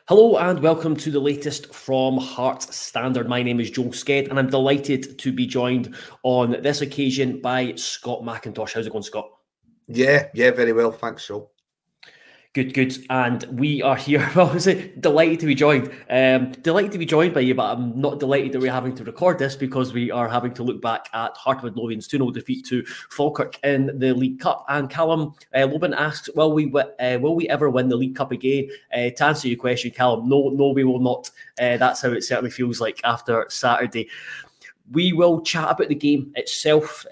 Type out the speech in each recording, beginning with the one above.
Hello and welcome to the latest from Hearts Standard. My name is Joel Sked and I'm delighted to be joined on this occasion by Scott McIntosh. How's it going, Scott? Yeah, very well. Thanks, Joel. Good. And we are here. Well, I was delighted to be joined. Delighted to be joined by you, but I'm not delighted that we're having to record this because we are having to look back at Heart of Midlothian's 2-0 defeat to Falkirk in the League Cup. And Callum Lobin asks, will we ever win the League Cup again? To answer your question, Callum, no, we will not. That's how it certainly feels like after Saturday. We will chat about the game itself,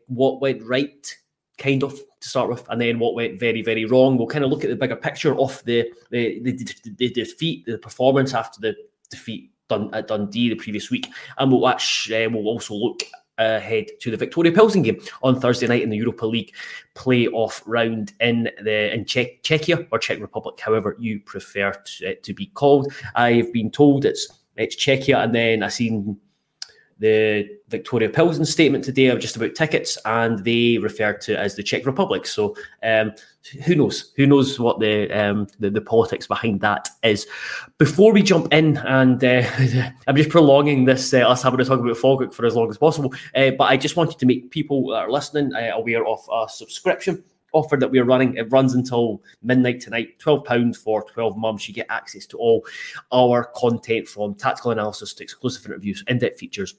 what went right, kind of, to start with, and then what went very, very wrong. We'll kind of look at the bigger picture of the defeat, the performance after the defeat at Dundee the previous week, and we'll also look ahead to the Viktoria Plzen game on Thursday night in the Europa League playoff round in Czechia or Czech Republic, however you prefer to be called. I've been told it's Czechia, and then I seen the Viktoria Plzen statement today of just about tickets, and they referred to it as the Czech Republic. So who knows? Who knows what the politics behind that is? Before we jump in, and I'm just prolonging this us having to talk about Falkirk for as long as possible, but I just wanted to make people that are listening aware of a subscription offer that we're running. It runs until midnight tonight. £12 for 12 months. You get access to all our content, from tactical analysis to exclusive interviews, in-depth features,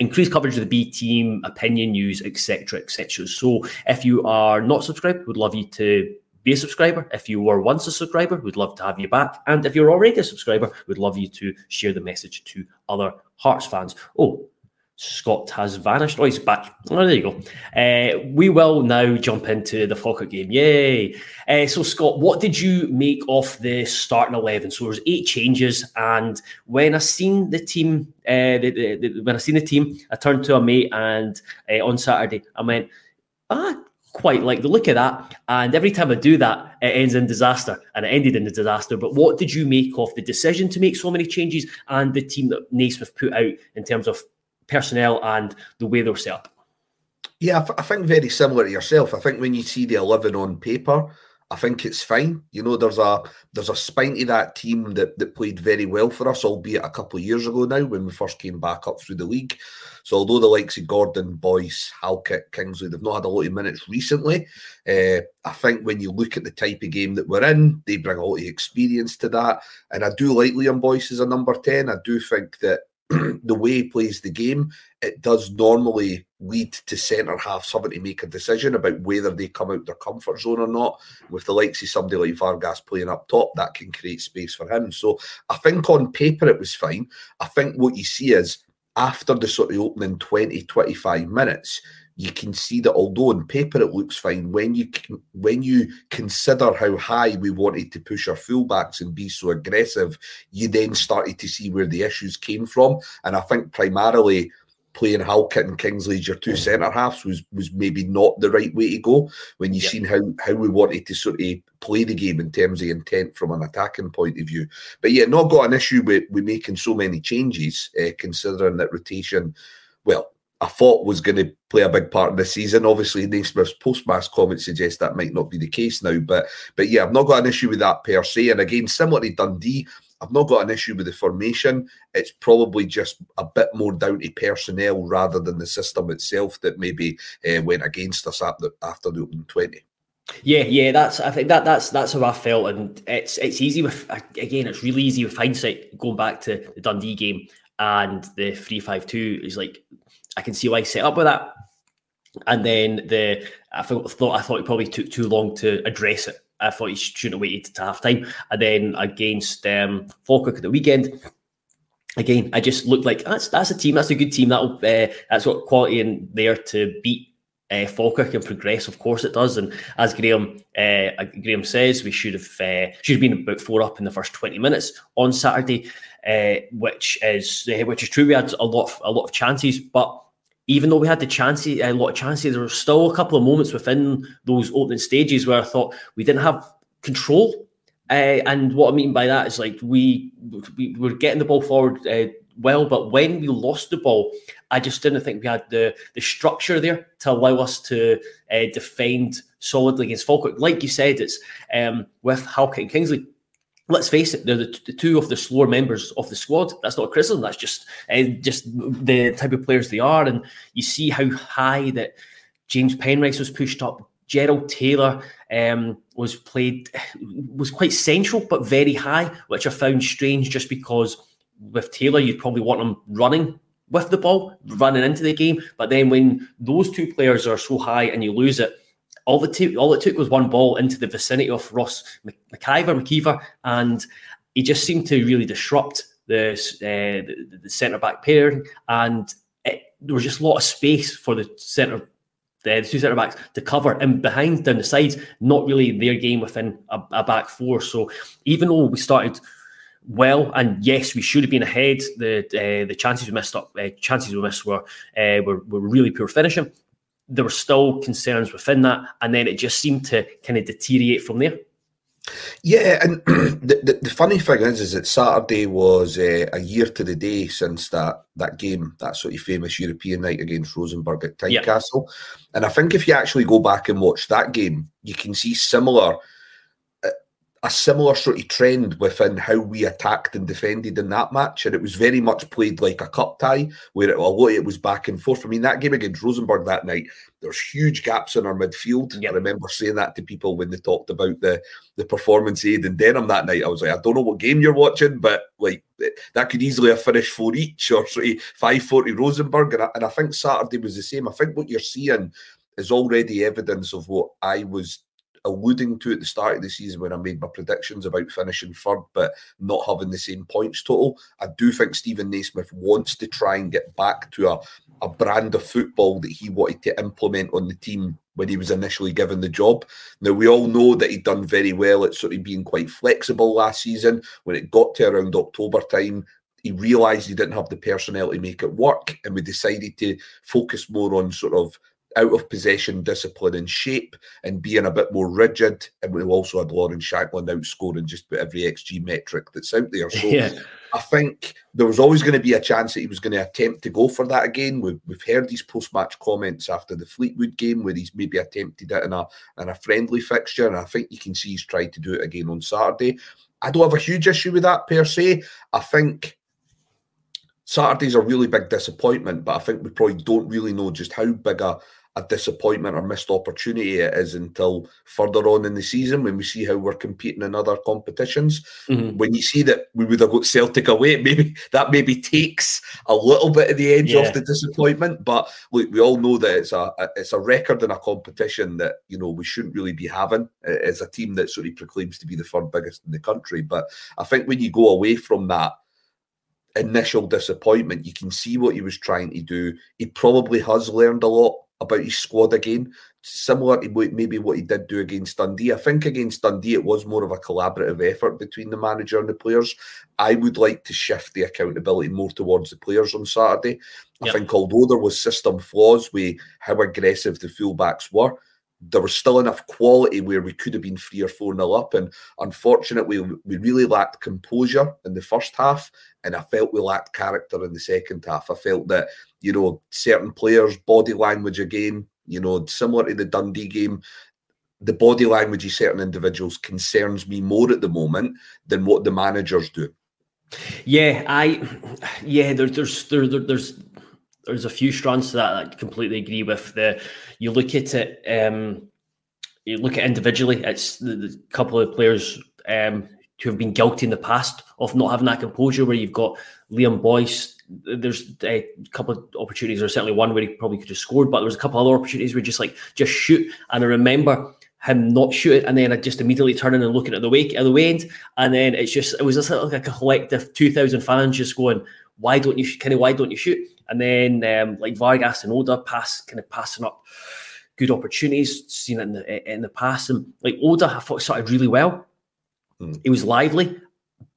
increased coverage of the B team, opinion news, etc. So if you are not subscribed, we'd love you to be a subscriber. If you were once a subscriber, we'd love to have you back. And if you're already a subscriber, we'd love you to share the message to other Hearts fans. Oh, Scott has vanished. Oh, he's back. Oh, there you go. We will now jump into the Falkirk game. Yay. So, Scott, what did you make of the starting 11? So there's 8 changes, and when I seen the team, I turned to a mate and on Saturday, I went, quite like the look of that. And every time I do that, it ends in disaster, and it ended in a disaster. But what did you make of the decision to make so many changes and the team that Naismith put out in terms of personnel and the way they're set up? Yeah, I think very similar to yourself. I think when you see the 11 on paper, I think it's fine. You know, there's a spine to that team that played very well for us, albeit a couple of years ago now when we first came back up through the league. So although the likes of Gordon, Boyce, Falkirk, Kingsley, they've not had a lot of minutes recently, I think when you look at the type of game that we're in, they bring a lot of experience to that. And I do like Liam Boyce as a number 10. I do think that the way he plays the game, it does normally lead to centre halves having to make a decision about whether they come out their comfort zone or not. With the likes of somebody like Vargas playing up top, that can create space for him. So I think on paper it was fine. I think what you see is after the sort of opening 20, 25 minutes, you can see that although on paper it looks fine, when you consider how high we wanted to push our fullbacks and be so aggressive, you then started to see where the issues came from. And I think primarily playing Halkett and Kingsley as your two centre halves was maybe not the right way to go when you've seen how we wanted to sort of play the game in terms of intent from an attacking point of view. But yeah, not got an issue with making so many changes, considering that rotation, well, I thought was going to play a big part in the season. Obviously, Naismith's post-match comments suggest that might not be the case now. But yeah, I've not got an issue with that per se. And again, similar to Dundee, I've not got an issue with the formation. It's probably just a bit more down to personnel rather than the system itself that maybe went against us after the opening 20. Yeah, I think that's how I felt, and it's easy with, again, it's really easy with hindsight going back to the Dundee game and the 3-5-2 is like, I can see why he set up with that. And then I thought it probably took too long to address it. I thought he shouldn't have waited to half time. And then against Falkirk at the weekend, again, I just looked like that's a team, that's a good team. That's what quality in there to beat Falkirk and progress. Of course it does. And as Graham says, we should have been about 4 up in the first 20 minutes on Saturday, which is true. We had a lot of chances, but even though we had a lot of chances, there were still a couple of moments within those opening stages where I thought we didn't have control. And what I mean by that is like we were getting the ball forward well, but when we lost the ball, I just didn't think we had the structure there to allow us to defend solidly against Falkirk. Like you said, it's with Halkett and Kingsley, let's face it, they're the two of the slower members of the squad. That's not a criticism. That's just the type of players they are. And you see how high that James Penrice was pushed up. Gerald Taylor was quite central, but very high, which I found strange just because with Taylor, you'd probably want him running with the ball, running into the game. But then when those two players are so high and you lose it, all it took was one ball into the vicinity of Ross McIver, and he just seemed to really disrupt the centre-back pairing, and there was just a lot of space for the two centre-backs to cover and behind down the sides, not really their game within a back four. So even though we started well, and yes, we should have been ahead, the chances we missed were really poor finishing. There were still concerns within that, and then it just seemed to kind of deteriorate from there. Yeah, and the funny thing is that Saturday was a year to the day since that game, that sort of famous European night against Rosenborg at Tynecastle. And I think if you actually go back and watch that game, you can see a similar sort of trend within how we attacked and defended in that match. And it was very much played like a cup tie, where a lot of it was back and forth. I mean, that game against Rosenborg that night, there's huge gaps in our midfield. I remember saying that to people when they talked about the performance of Aidan Denham that night. I was like, I don't know what game you're watching, but like that could easily have finished 4 each or sort of 5-4 to Rosenborg. And I think Saturday was the same. I think what you're seeing is already evidence of what I was alluding to at the start of the season when I made my predictions about finishing third but not having the same points total. I do think Stephen Naismith wants to try and get back to a brand of football that he wanted to implement on the team when he was initially given the job. Now, we all know that he'd done very well at sort of being quite flexible last season. When it got to around October time, he realised he didn't have the personnel to make it work, and we decided to focus more on sort of out of possession discipline and shape and being a bit more rigid. And we also had Lauren Shanklin outscoring just about every XG metric that's out there. So I think there was always going to be a chance that he was going to attempt to go for that again. We've heard these post-match comments after the Fleetwood game where he's maybe attempted it in a friendly fixture, and I think you can see he's tried to do it again on Saturday. I don't have a huge issue with that per se. I think Saturday's a really big disappointment, but I think we probably don't really know just how big a disappointment or missed opportunity it is until further on in the season when we see how we're competing in other competitions. When you see that we would have got Celtic away, maybe takes a little bit of the edge off the disappointment. But look, we all know that it's a record in a competition that, you know, we shouldn't really be having as a team that sort of proclaims to be the third biggest in the country. But I think when you go away from that initial disappointment, you can see what he was trying to do. He probably has learned a lot about his squad again, similar to maybe what he did do against Dundee. I think against Dundee it was more of a collaborative effort between the manager and the players. I would like to shift the accountability more towards the players on Saturday. I think although there was system flaws with how aggressive the fullbacks were, there was still enough quality where we could have been 3 or 4-0 up. And unfortunately, we really lacked composure in the first half, and I felt we lacked character in the second half. I felt that, you know, certain players' body language again, you know, similar to the Dundee game, the body language of certain individuals concerns me more at the moment than what the managers do. There's a few strands to that I completely agree with. You look at it, you look at individually, it's the couple of players who have been guilty in the past of not having that composure, where you've got Liam Boyce. There's a couple of opportunities, or certainly one where he probably could have scored, but there was a couple of other opportunities where just shoot. And I remember him not shoot it, and then I just immediately turning and looking at the way end, and then it was just like a collective 2,000 fans just going, why don't you shoot? And then like Vargas and Oda passing up good opportunities, seen it in the past. And like Oda, I thought started really well. He was lively,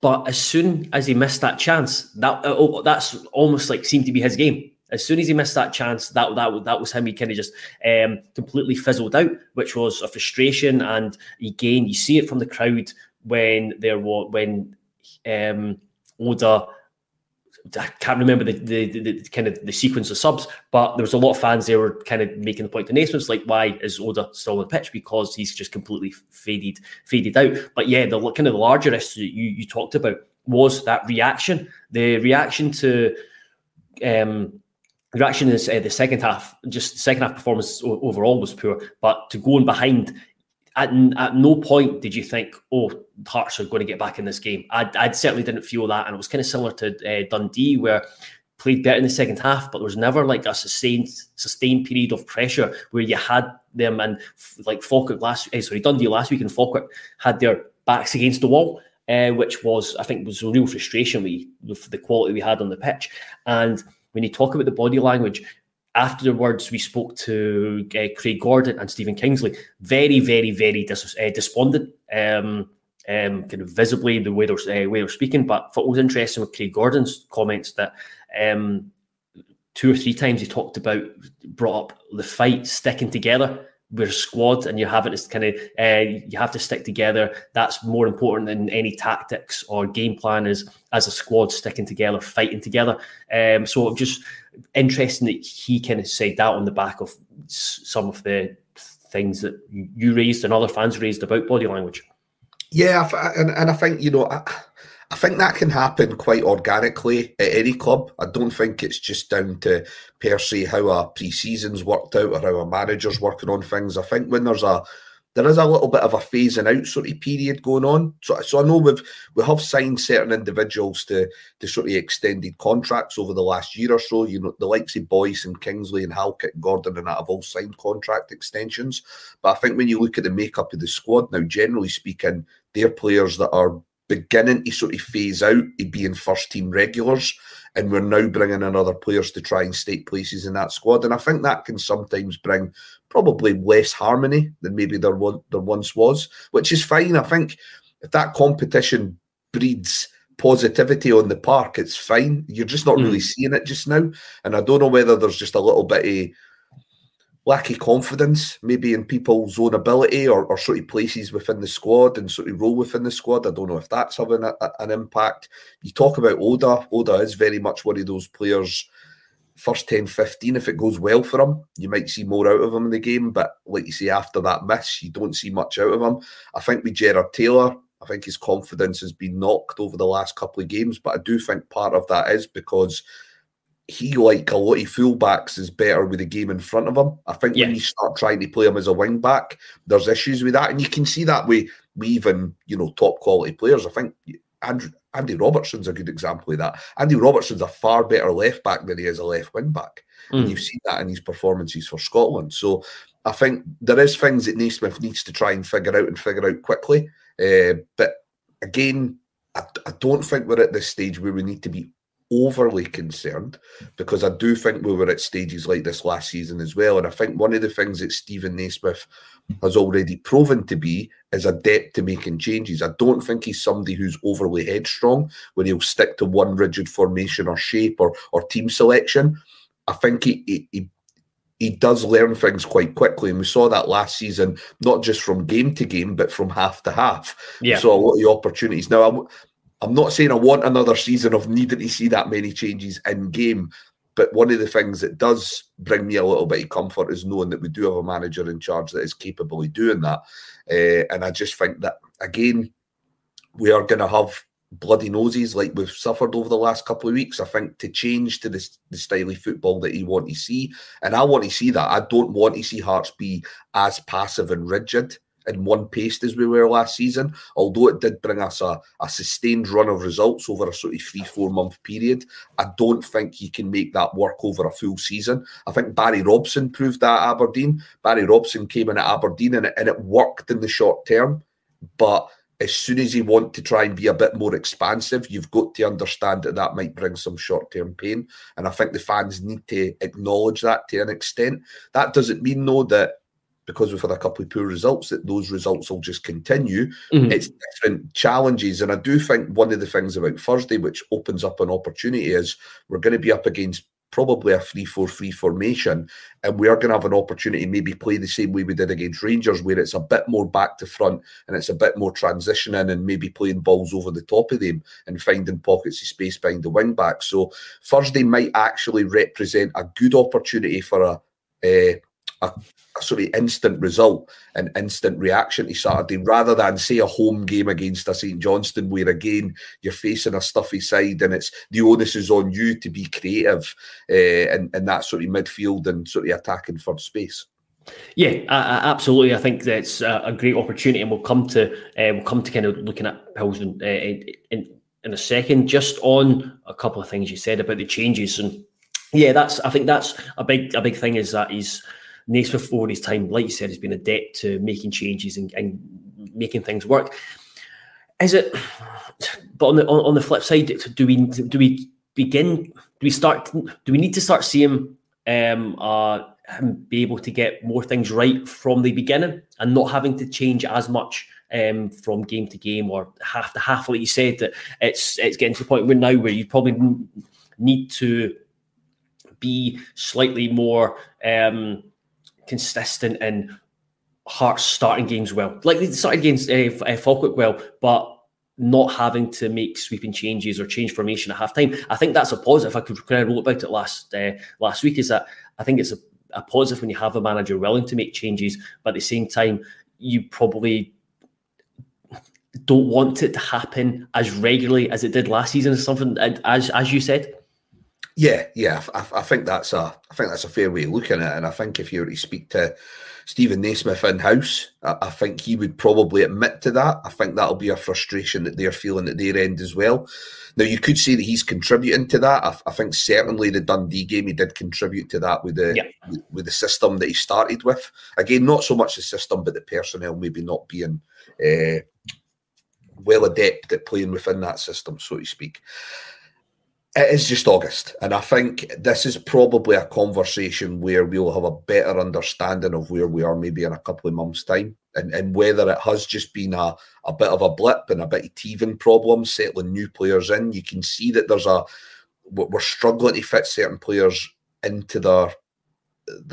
but as soon as he missed that chance, that's almost like seemed to be his game. As soon as he missed that chance, that was him. He kind of just completely fizzled out, which was a frustration. And again, you see it from the crowd when Oda I can't remember the kind of the sequence of subs, but there was a lot of fans there were kind of making the point to Naismith's like, why is Oda still on the pitch? Because he's just completely faded out. But yeah, the kind of the larger issue that you talked about was that reaction. The reaction to reaction is the second half. Just the second half performance overall was poor, but to go in behind. At no point did you think, oh, Hearts are going to get back in this game. I certainly didn't feel that. And it was kind of similar to Dundee, where played better in the second half, but there was never like a sustained period of pressure where you had them, and like Falkirk Dundee last week, and Falkirk had their backs against the wall, which was, I think, was a real frustration with the quality we had on the pitch. And when you talk about the body language, afterwards, we spoke to Craig Gordon and Stephen Kingsley. Very, very, very despondent, kind of visibly the way they're speaking. But what was interesting with Craig Gordon's comments that 2 or 3 times he brought up the fight, sticking together. We're a squad, and you're having to kind of you have to stick together. That's more important than any tactics or game plan, is as a squad sticking together, fighting together. So just interesting that he kind of said that on the back of some of the things that you raised and other fans raised about body language. Yeah, and I think, you know, I think that can happen quite organically at any club. I don't think it's just down to, per se, how a pre-season's worked out or how a manager's working on things. I think when there is a little bit of a phasing out sort of period going on. So I know we have signed certain individuals to sort of extended contracts over the last year or so. You know, the likes of Boyce and Kingsley and Halkett, Gordon and that have all signed contract extensions. But I think when you look at the makeup of the squad now, generally speaking, they're players that are beginning to sort of phase out of being first team regulars, and we're now bringing in other players to try and stake places in that squad. And I think that can sometimes bring probably less harmony than maybe there once was, which is fine. I think if that competition breeds positivity on the park, it's fine. You're just not really seeing it just now. And I don't know whether there's just a little bit of lack of confidence maybe in people's own ability or sort of places within the squad and sort of role within the squad. I don't know if that's having an impact. You talk about Oda. Oda is very much one of those players, first 10, 15, if it goes well for him, you might see more out of him in the game. But like you say, after that miss, you don't see much out of him. I think with Gerard Taylor, I think his confidence has been knocked over the last couple of games. But I do think part of that is because he, like a lot of fullbacks, is better with the game in front of him. I think when you start trying to play him as a wing back, there's issues with that, and you can see that with even, you know, top quality players. I think Andy Robertson's a good example of that. Andy Robertson's a far better left back than he is a left wing back, and you've seen that in his performances for Scotland. So I think there is things that Naismith needs to try and figure out quickly. But again, I don't think we're at this stage where we need to be overly concerned, because I do think we were at stages like this last season as well. And I think one of the things that Stephen Naismith has already proven to be is adept to making changes. I don't think he's somebody who's overly headstrong when he'll stick to one rigid formation or shape or team selection. I think he does learn things quite quickly, and we saw that last season, not just from game to game, but from half to half. Yeah. We saw a lot of opportunities. Now, I'm not saying I want another season of needing to see that many changes in game, but one of the things that does bring me a little bit of comfort is knowing that we do have a manager in charge that is capable of doing that. And I just think that, again, we are going to have bloody noses like we've suffered over the last couple of weeks. I think to change to the style of football that you want to see, and I want to see that. I don't want to see Hearts be as passive and rigid in one pace as we were last season, although it did bring us a sustained run of results over a sort of 3-4 month period. I don't think you can make that work over a full season. I think Barry Robson proved that at Aberdeen. Barry Robson came in at Aberdeen and it worked in the short term, but as soon as you want to try and be a bit more expansive, you've got to understand that might bring some short-term pain. And I think the fans need to acknowledge that to an extent. That doesn't mean, though, that because we've had a couple of poor results, that those results will just continue. It's different challenges. And I do think one of the things about Thursday, which opens up an opportunity, is we're going to be up against probably a 3-4-3 formation, and we are going to have an opportunity to maybe play the same way we did against Rangers, where it's a bit more back to front and it's a bit more transitioning and maybe playing balls over the top of them and finding pockets of space behind the wing back. So Thursday might actually represent a good opportunity for a sort of instant result and instant reaction to Saturday, rather than say a home game against a St Johnstone where again you're facing a stuffy side and it's the onus is on you to be creative in that sort of midfield and sort of attacking third space. Yeah, absolutely. I think that's a great opportunity, and we'll come to kind of looking at Plzen in a second. Just on a couple of things you said about the changes, and yeah, I think that's a big thing, is that he's Naismith over his time, like you said, has been adept to making changes and making things work. Is it? But on the flip side, do we need to start seeing him be able to get more things right from the beginning and not having to change as much from game to game or half to half, like you said, that it's getting to the point where you probably need to be slightly more consistent and Hearts starting games well, like they started against Falkirk well, but not having to make sweeping changes or change formation at half time. I think that's a positive. I could kind of wrote about it last week, is that I think it's a positive when you have a manager willing to make changes, but at the same time you probably don't want it to happen as regularly as it did last season, or something, as you said. Yeah, I think that's a fair way of looking at it, and I think if you were to speak to Stephen Naismith in-house, I think he would probably admit to that. I think that'll be a frustration that they're feeling at their end as well. Now, you could say that he's contributing to that. I think certainly the Dundee game, he did contribute to that with the system that he started with. Again, not so much the system, but the personnel maybe not being well adept at playing within that system, so to speak. It is just August, and I think this is probably a conversation where we'll have a better understanding of where we are maybe in a couple of months' time, and whether it has just been a bit of a blip and a bit of teething problems, settling new players in. You can see that we're struggling to fit certain players into their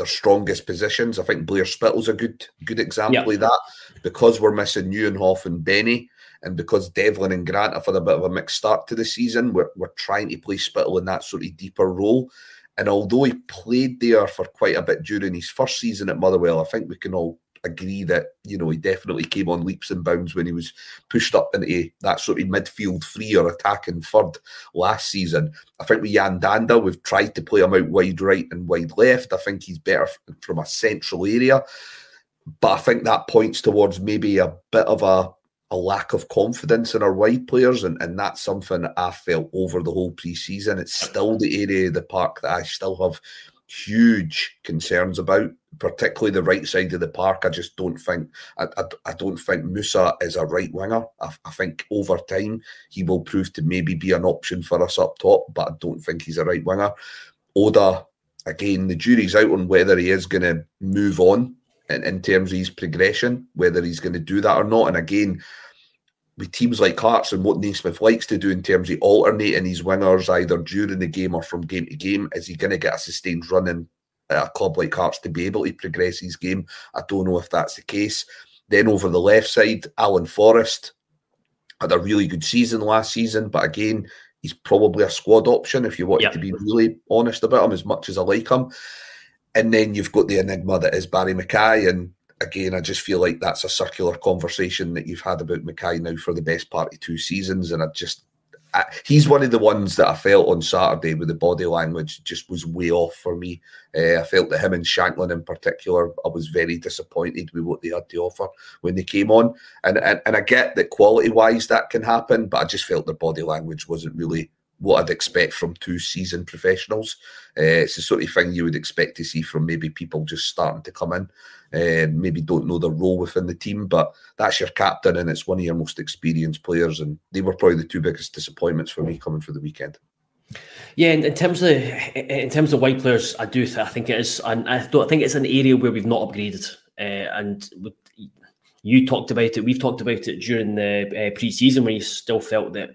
strongest positions. I think Blair Spittle's a good example of that, because we're missing Neuenhoff and Benny. And because Devlin and Grant have had a bit of a mixed start to the season, we're trying to play Spittle in that sort of deeper role. And although he played there for quite a bit during his first season at Motherwell, I think we can all agree that, he definitely came on leaps and bounds when he was pushed up into that sort of midfield free or attacking third last season. I think with Jan Danda, we've tried to play him out wide right and wide left. I think he's better from a central area. But I think that points towards maybe a bit of a lack of confidence in our wide players, and that's something that I felt over the whole pre-season. It's still the area of the park that I still have huge concerns about, particularly the right side of the park. I just don't think I don't think Musa is a right winger. I think over time he will prove to maybe be an option for us up top, but I don't think he's a right winger. Oda, again, the jury's out on whether he is going to move on in terms of his progression, whether he's going to do that or not. And again, with teams like Hearts and what Naismith likes to do in terms of alternating his wingers either during the game or from game to game, is he going to get a sustained run in at a club like Hearts to be able to progress his game? I don't know if that's the case. Then over the left side, Alan Forrest had a really good season last season, but again, he's probably a squad option if you wanted to be really honest about him, as much as I like him. And then you've got the enigma that is Barry Mackay, and again, I just feel like that's a circular conversation that you've had about Mackay now for the best part of 2 seasons. And he's one of the ones that I felt on Saturday with the body language just was way off for me. I felt that him and Shanklin in particular, I was very disappointed with what they had to offer when they came on. And I get that quality-wise that can happen, but I just felt their body language wasn't really what I'd expect from 2 seasoned professionals. It's the sort of thing you would expect to see from maybe people just starting to come in and maybe don't know their role within the team, but that's your captain and it's one of your most experienced players, and they were probably the 2 biggest disappointments for me coming for the weekend. Yeah, in terms of wide players, I think it is, and I think it's an area where we've not upgraded. And you talked about it, we've talked about it during the pre-season, where you still felt that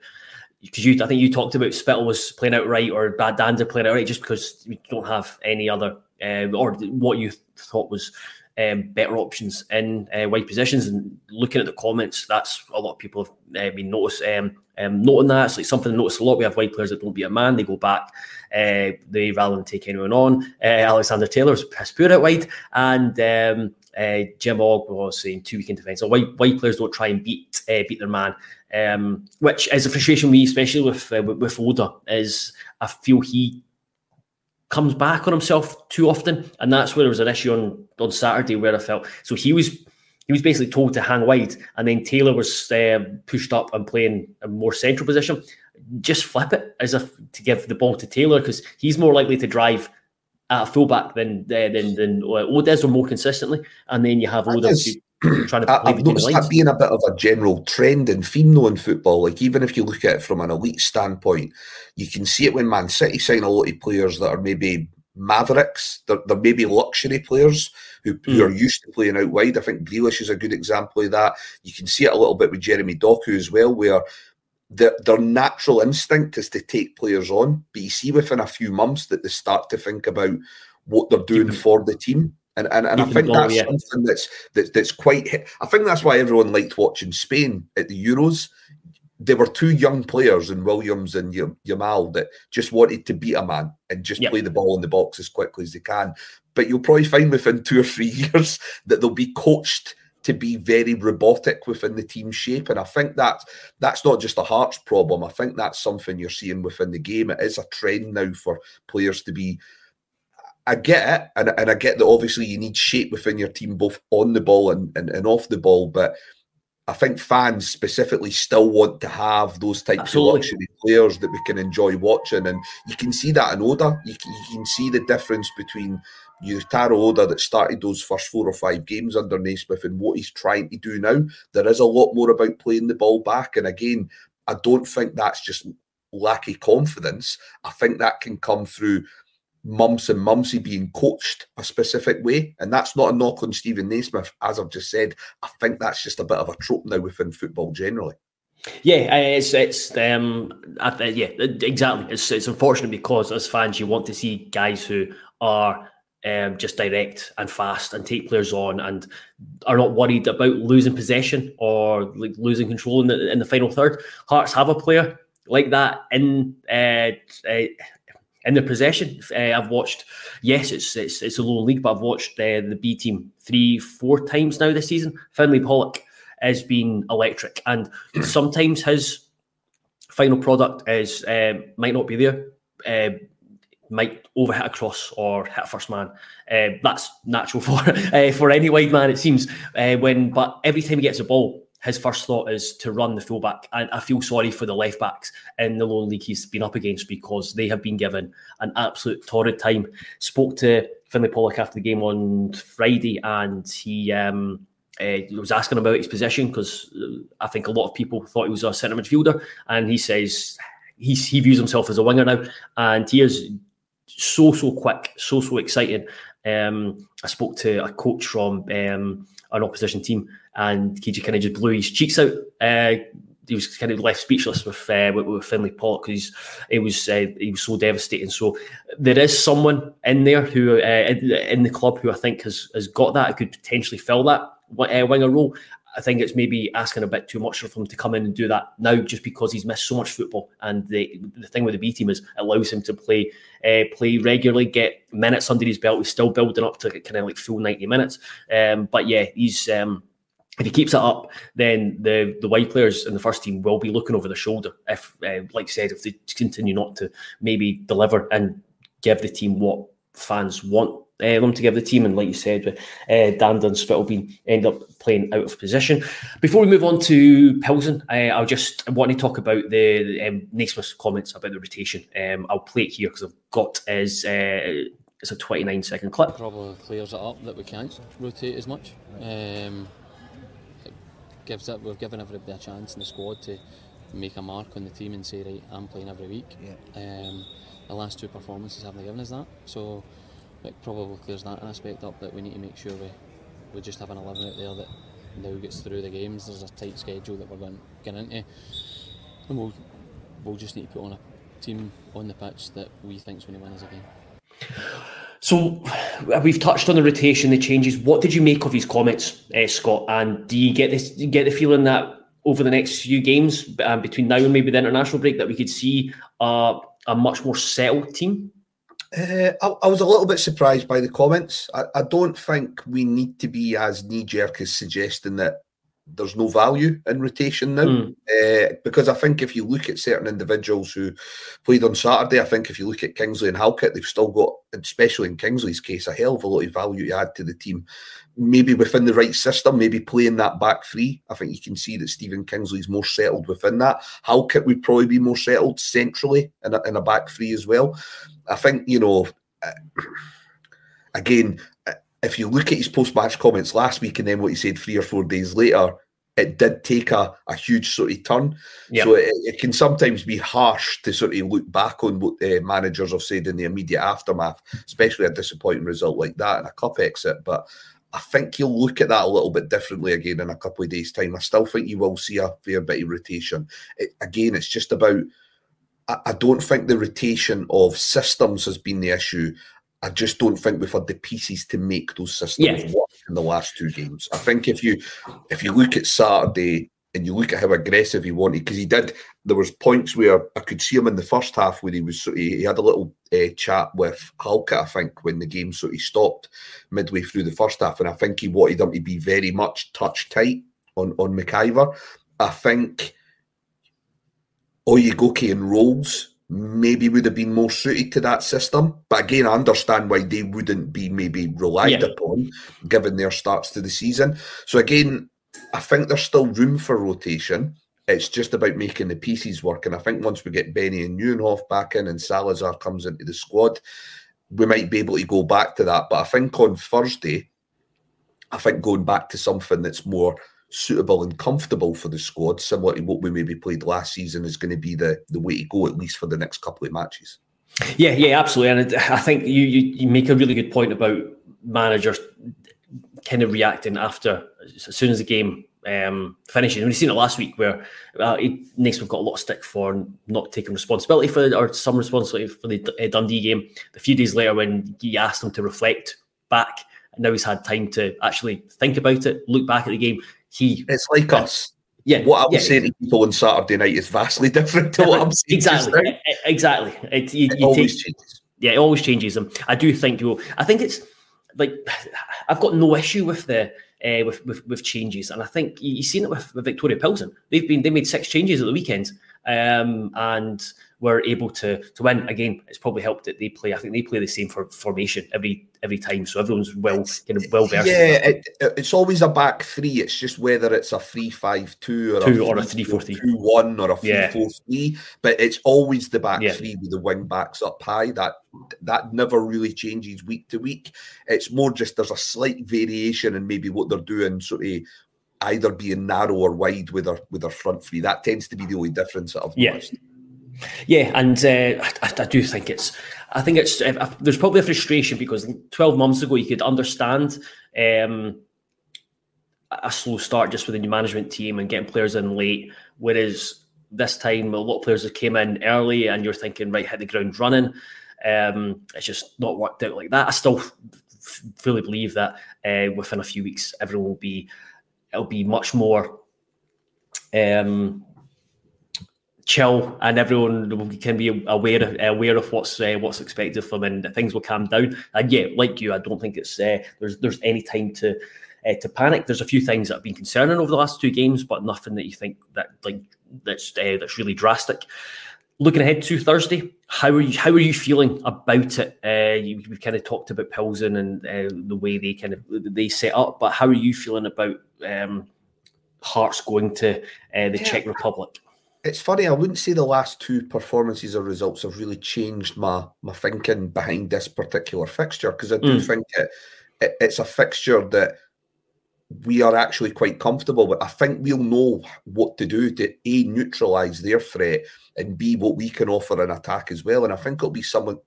because I think you talked about Spittle was playing out right or Bad Dander playing out right just because we don't have any other or what you thought was better options in wide positions. And looking at the comments, that's a lot of people have been noting that. It's like something I noticed a lot. We have wide players that don't beat a man, they go back. They rather than take anyone on. Alexander Taylor's piss poor out wide, and Jim Ogg was saying 2 week in defence. So wide players don't try and beat their man, which is a frustration we, especially with Oda, is I feel he comes back on himself too often, and that's where there was an issue on Saturday where I felt so he was basically told to hang wide, and then Taylor was pushed up and playing a more central position. Just flip it as if to give the ball to Taylor, because he's more likely to drive at a fullback than Oda is, or more consistently. And then you have Oda trying to play I've noticed that being a bit of a general trend and theme though in football. Like even if you look at it from an elite standpoint, you can see it when Man City sign a lot of players that are maybe mavericks. They're maybe luxury players who are used to playing out wide. I think Grealish is a good example of that. You can see it a little bit with Jeremy Doku as well, where their natural instinct is to take players on, but you see within a few months that they start to think about what they're doing for the team. And I think that's something that's quite. I think that's why everyone liked watching Spain at the Euros. There were 2 young players in Williams and Yamal that just wanted to beat a man and just play the ball in the box as quickly as they can. But you'll probably find within 2 or 3 years that they'll be coached to be very robotic within the team shape. And I think that's not just a Hearts problem. I think that's something you're seeing within the game. It is a trend now for players to be. I get it, and I get that obviously you need shape within your team, both on the ball and off the ball, but I think fans specifically still want to have those types of luxury players that we can enjoy watching. And you can see that in Oda. You can see the difference between Yutaro Oda that started those first 4 or 5 games under Naismith and what he's trying to do now. There is a lot more about playing the ball back. And again, I don't think that's just lack of confidence. I think that can come through Mumps and Mumsy being coached a specific way, and that's not a knock on Stephen Naismith. As I've just said, I think that's just a bit of a trope now within football generally. Yeah, exactly. It's unfortunate because as fans, you want to see guys who are just direct and fast and take players on and are not worried about losing possession or like losing control in the final third. Hearts have a player like that in their possession. I've watched, yes, it's a low league, but I've watched the B team 3-4 times now this season. Finlay Pollock has been electric, and sometimes his final product is might not be there, might overhit a cross or hit a first man. That's natural for any wide man, it seems. But every time he gets a ball, his first thought is to run the fullback. And I feel sorry for the left backs in the lower league he's been up against, because they have been given an absolute torrid time. Spoke to Finlay Pollock after the game on Friday, and he was asking about his position, because I think a lot of people thought he was a centre midfielder, and he says he views himself as a winger now, and he is so quick, so exciting. I spoke to a coach from an opposition team, and he kind of just blew his cheeks out. He was kind of left speechless with Finlay Pollock, because he was so devastating. So there is someone in there who in the club who I think has got that, could potentially fill that winger role. I think it's maybe asking a bit too much of him to come in and do that now, just because he's missed so much football. And the thing with the B team is it allows him to play regularly, get minutes under his belt. He's still building up to kind of like full 90 minutes. But yeah, he's if he keeps it up, then the wide players in the first team will be looking over their shoulder. If, like I said, if they continue not to maybe deliver and give the team what fans want them to give the team, and like you said, Dander and Spittle end up playing out of position. Before we move on to Plzen, I just want to talk about the Naismith's comments about the rotation. I'll play it here because I've got it's a 29-second clip. Probably clears it up that we can't rotate as much. We've given everybody a chance in the squad to make a mark on the team and say, right, I'm playing every week. Yeah. The last 2 performances haven't given us that, so it probably clears that aspect up, that we need to make sure we just have an 11 out there that now gets through the games. There's a tight schedule that we're going to get into, and we'll just need to put on a team on the pitch that we think is going to win us a game. So we've touched on the rotation, the changes. What did you make of his comments, Scott? And do you get this? Do you get the feeling that over the next few games, between now and maybe the international break, that we could see a much more settled team? I was a little bit surprised by the comments. I don't think we need to be as knee-jerk as suggesting that there's no value in rotation now. Because I think if you look at certain individuals who played on Saturday, I think if you look at Kingsley and Halkett, they've still got, especially in Kingsley's case, a hell of a lot of value to add to the team. Maybe within the right system, maybe playing that back three. I think you can see that Stephen Kingsley's more settled within that. Halkett would probably be more settled centrally in a back three as well. I think, you know, again, if you look at his post-match comments last week and then what he said 3 or 4 days later, it did take a huge sort of turn. Yep. So it can sometimes be harsh to sort of look back on what managers have said in the immediate aftermath, especially a disappointing result like that and a cup exit. But I think you'll look at that a little bit differently again in a couple of days' time. I still think you will see a fair bit of rotation. Again, it's just about, I don't think the rotation of systems has been the issue. I just don't think we've had the pieces to make those systems work in the last 2 games. I think if you look at Saturday and you look at how aggressive he wanted, because he did, there was points where I could see him in the first half where he had a little chat with Halkett, I think, when the game sort of stopped midway through the first half, and I think he wanted him to be very much touch tight on McIver. I think Oyegoke and Rolls maybe would have been more suited to that system. But again, I understand why they wouldn't be maybe relied upon given their starts to the season. So again, I think there's still room for rotation. It's just about making the pieces work. And I think once we get Benny and Neuenhoff back in and Salazar comes into the squad, we might be able to go back to that. But I think on Thursday, I think going back to something that's more suitable and comfortable for the squad, similar to what we maybe played last season, is going to be the way to go, at least for the next couple of matches. Yeah, absolutely. And I think you make a really good point about managers kind of reacting after, as soon as the game finishes. We've seen it last week where Naismith got a lot of stick for not taking responsibility for, or some responsibility for the Dundee game. A few days later, when you asked him to reflect back, and now he's had time to actually think about it, look back at the game. It's like us. Yeah, what I was saying to people on Saturday night is vastly different to what I'm saying. Exactly. It always changes. Yeah, it always changes. I do think I think it's like, I've got no issue with the with changes, and I think you've seen it with Viktoria Plzen. They made 6 changes at the weekend, and were able to win. Again, it's probably helped that they play. I think they play the same formation every time, so everyone's well versed. Yeah, it's always a back three. It's just whether it's a 3-5-2 or a 3-4-3, 2-1 or a 3-4-3. But it's always the back three with the wing backs up high. That never really changes week to week. It's more just there's a slight variation in maybe what they're doing, sort of either being narrow or wide with their front three. That tends to be the only difference that I've noticed. Yeah, and I do think it's. I think it's. There's probably a frustration because 12 months ago you could understand a slow start just with the new management team and getting players in late, whereas this time a lot of players have came in early and you're thinking, right, hit the ground running. It's just not worked out like that. I still fully believe that within a few weeks everyone it'll be much more chill, and everyone can be aware of what's expected of them, and things will calm down. And yeah, like you, I don't think it's there's any time to panic. There's a few things that have been concerning over the last 2 games, but nothing that you think that's really drastic. Looking ahead to Thursday, how are you feeling about it? We've kind of talked about Plzen and the way they set up, but how are you feeling about Hearts going to the Czech Republic? It's funny, I wouldn't say the last 2 performances or results have really changed my thinking behind this particular fixture, because I do think it's a fixture that we are actually quite comfortable with. I think we'll know what to do to A, neutralise their threat, and B, what we can offer in attack as well. And I think it'll be something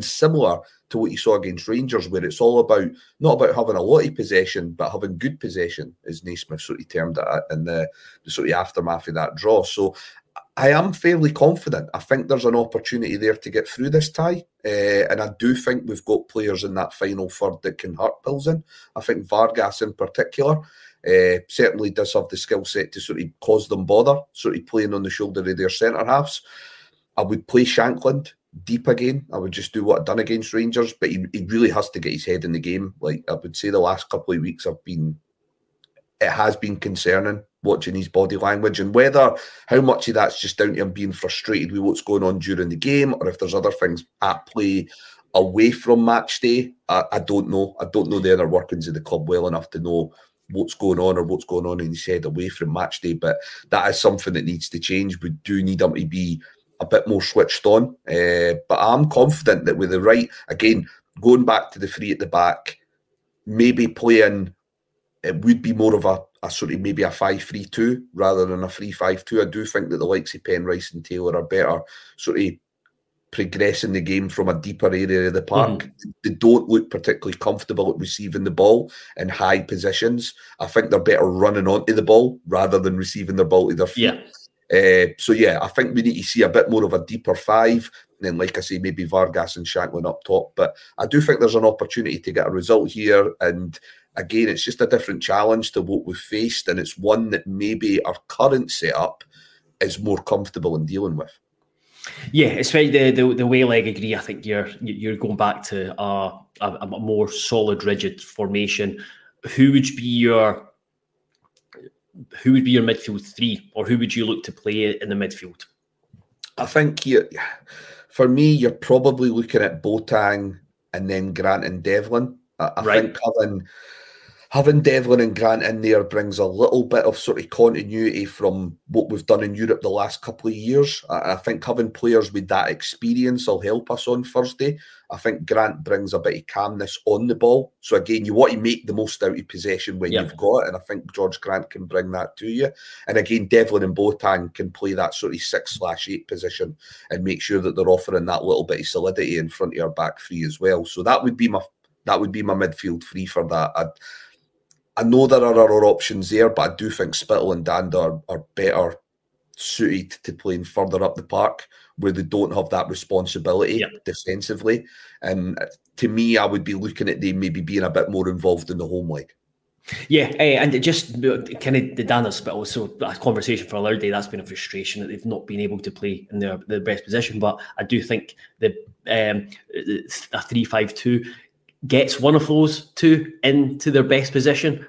similar to what you saw against Rangers, where it's all about, not about having a lot of possession, but having good possession, as Naismith sort of termed it in the sort of aftermath of that draw. So I am fairly confident. I think there's an opportunity there to get through this tie. And I do think we've got players in that final third that can hurt Plzen. I think Vargas in particular certainly does have the skill set to sort of cause them bother, sort of playing on the shoulder of their centre-halves. I would play Shankland deep again. I would just do what I've done against Rangers, but he really has to get his head in the game. Like, I would say the last couple of weeks it has been concerning watching his body language, and how much of that's just down to him being frustrated with what's going on during the game, or if there's other things at play away from match day, I don't know. I don't know the inner workings of the club well enough to know what's going on or what's going on in his head away from match day, but that is something that needs to change. We do need him to be a bit more switched on, but I'm confident that with the right, again, going back to the three at the back, maybe playing, it would be more of a sort of maybe a 5-3-2 rather than a 3-5-2. I do think that the likes of Penrice and Taylor are better sort of progressing the game from a deeper area of the park. They don't look particularly comfortable at receiving the ball in high positions. I think they're better running onto the ball rather than receiving the ball to their feet. So yeah, I think we need to see a bit more of a deeper five. And then, like I say, maybe Vargas and Shanklin up top. But I do think there's an opportunity to get a result here. And again, it's just a different challenge to what we've faced. And it's one that maybe our current setup is more comfortable in dealing with. Yeah, it's right. The way I agree. I think you're going back to a more solid, rigid formation. Who would be your midfield three, or who would you look to play in the midfield? I think for me, you're probably looking at Boateng and then Grant and Devlin. I think having Devlin and Grant in there brings a little bit of sort of continuity from what we've done in Europe the last couple of years. I think having players with that experience will help us on Thursday. I think Grant brings a bit of calmness on the ball. So again, you want to make the most out of possession when you've got it, and I think George Grant can bring that to you. And again, Devlin and Boateng can play that sort of 6/8 position and make sure that they're offering that little bit of solidity in front of your back three as well. So that would be my midfield three for that. I know there are other options there, but I do think Spittle and Danda are better suited to playing further up the park where they don't have that responsibility defensively. And to me, I would be looking at them maybe being a bit more involved in the home leg. Yeah, and it just kind of the Danda Spittle, so a conversation for a loud day, that's been a frustration that they've not been able to play in their best position. But I do think a 3-5-2 gets one of those two into their best position,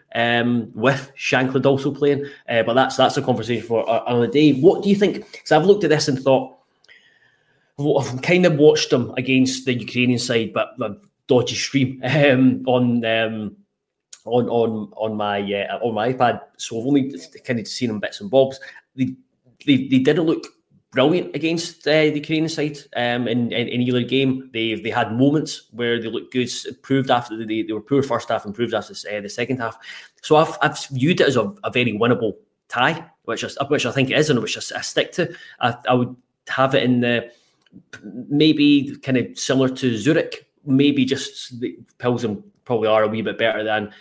with Shankland also playing. But that's a conversation for another day. What do you think? Because I've looked at this and thought, I've kind of watched them against the Ukrainian side, but a dodgy stream on my iPad. So I've only kind of seen them bits and bobs. They didn't look brilliant against the Ukrainian side in either game. They had moments where they looked good, improved after they were poor first half, improved after the second half. So I've viewed it as a very winnable tie, which I think it is, and which I stick to. I would have it in the maybe kind of similar to Zurich. Maybe just the Pilsen probably are a wee bit better than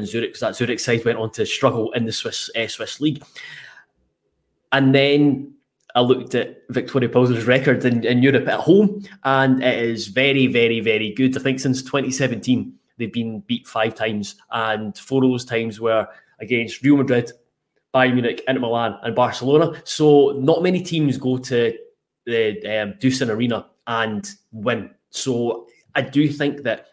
Zurich, because that Zurich side went on to struggle in the Swiss league. And then I looked at Viktoria Plzen's record in Europe at home, and it is very, very, very good. I think since 2017, they've been beat 5 times, and 4 of those times were against Real Madrid, Bayern Munich, Inter Milan, and Barcelona. So not many teams go to the Deucen Arena and win. So I do think that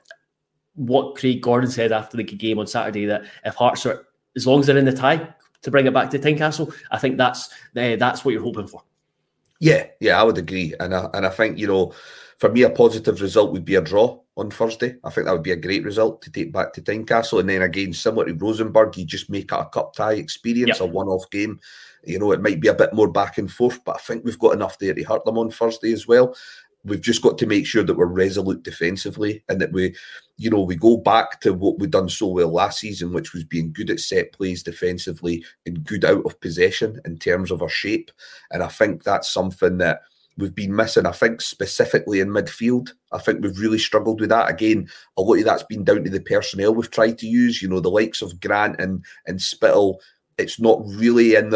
what Craig Gordon said after the game on Saturday, that if Hearts are, as long as they're in the tie, to bring it back to Tynecastle, I think that's what you're hoping for. Yeah, I would agree, and I think, for me, a positive result would be a draw on Thursday. I think that would be a great result to take back to Tynecastle, and then again, similar to Rosenborg, you just make it a cup tie experience, a one-off game. It might be a bit more back and forth, but I think we've got enough there to hurt them on Thursday as well. We've just got to make sure that we're resolute defensively, and that we go back to what we've done so well last season, which was being good at set plays defensively and good out of possession in terms of our shape. And I think that's something that we've been missing. I think specifically in midfield, I think we've really struggled with that. Again, a lot of that's been down to the personnel we've tried to use. The likes of Grant and Spittle, it's not really in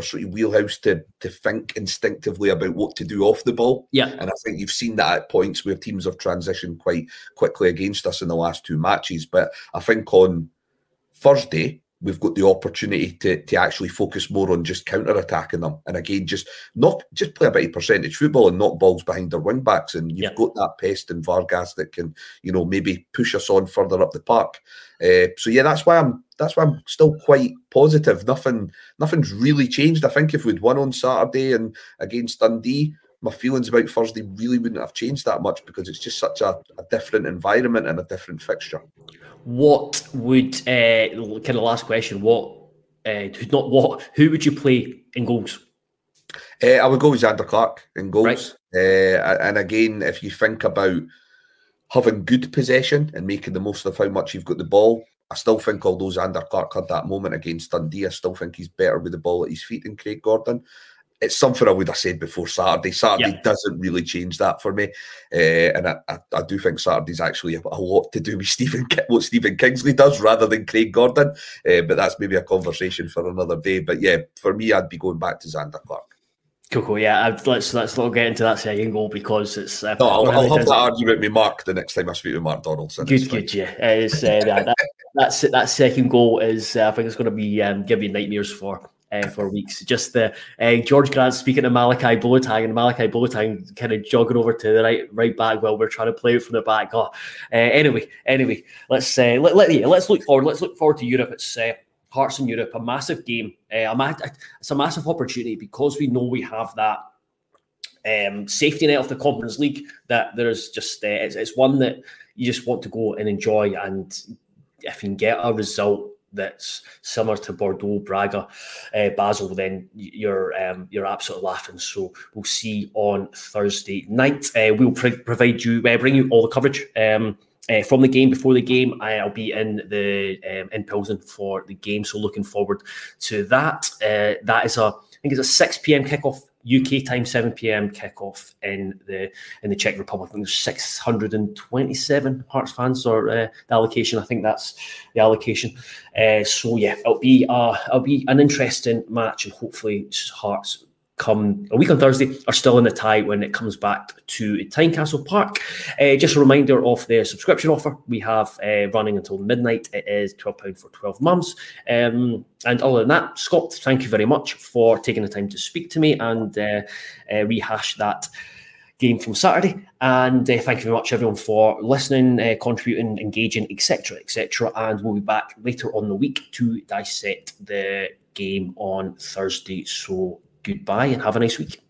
sort of wheelhouse to think instinctively about what to do off the ball. Yeah. And I think you've seen that at points where teams have transitioned quite quickly against us in the last 2 matches. But I think on Thursday, we've got the opportunity to actually focus more on just counter-attacking them. And again, just play a bit of percentage football and knock balls behind their wing-backs. And you've got that pest in Vargas that can, maybe push us on further up the park. So yeah, that's why I'm still quite positive. Nothing's really changed. I think if we'd won on Saturday and against Dundee, my feelings about Thursday really wouldn't have changed that much, because it's just such a different environment and a different fixture. What would kind of last question? Who would you play in goals? I would go with Xander Clark in goals. Right. And again, if you think about having good possession and making the most of how much you've got the ball, I still think, although Xander Clark had that moment against Dundee, I still think he's better with the ball at his feet than Craig Gordon. It's something I would have said before Saturday. Saturday doesn't really change that for me. And I do think Saturday's actually a lot to do with what Stephen Kingsley does rather than Craig Gordon. But that's maybe a conversation for another day. But yeah, for me, I'd be going back to Xander Clark. Cool. Yeah, let's not get into that second goal, because it's... I'll have that argument with Mark the next time I speak with Mark Donaldson. Good, yeah. It's, that second goal is, I think it's going to be give you nightmares for weeks. Just the George Grant speaking to Malachi Boateng, and Malachi Boateng kind of jogging over to the right back while we're trying to play it from the back. Anyway, let's look forward. Let's look forward to Europe. It's Hearts in Europe, a massive game. It's a massive opportunity, because we know we have that safety net of the Conference League. That there's just it's one that you just want to go and enjoy, and if you can get a result that's similar to Bordeaux, Braga, Basel, then you're absolutely laughing. So we'll see on Thursday night. We'll bring you all the coverage from the game. Before the game, I'll be in Plzen for the game, so looking forward to that. That is I think it's a 6 p.m. kickoff UK time, 7 p.m. kickoff in the Czech Republic. I think there's 627 Hearts fans, or the allocation. I think that's the allocation. So yeah, it'll be an interesting match, and hopefully Hearts, come a week on Thursday, are still in the tie when it comes back to Tynecastle Park. Just a reminder of the subscription offer we have running until midnight. It is £12 for 12 months. And other than that, Scott, thank you very much for taking the time to speak to me and rehash that game from Saturday. And thank you very much, everyone, for listening, contributing, engaging, etc., etc. And we'll be back later on the week to dissect the game on Thursday. So goodbye and have a nice week.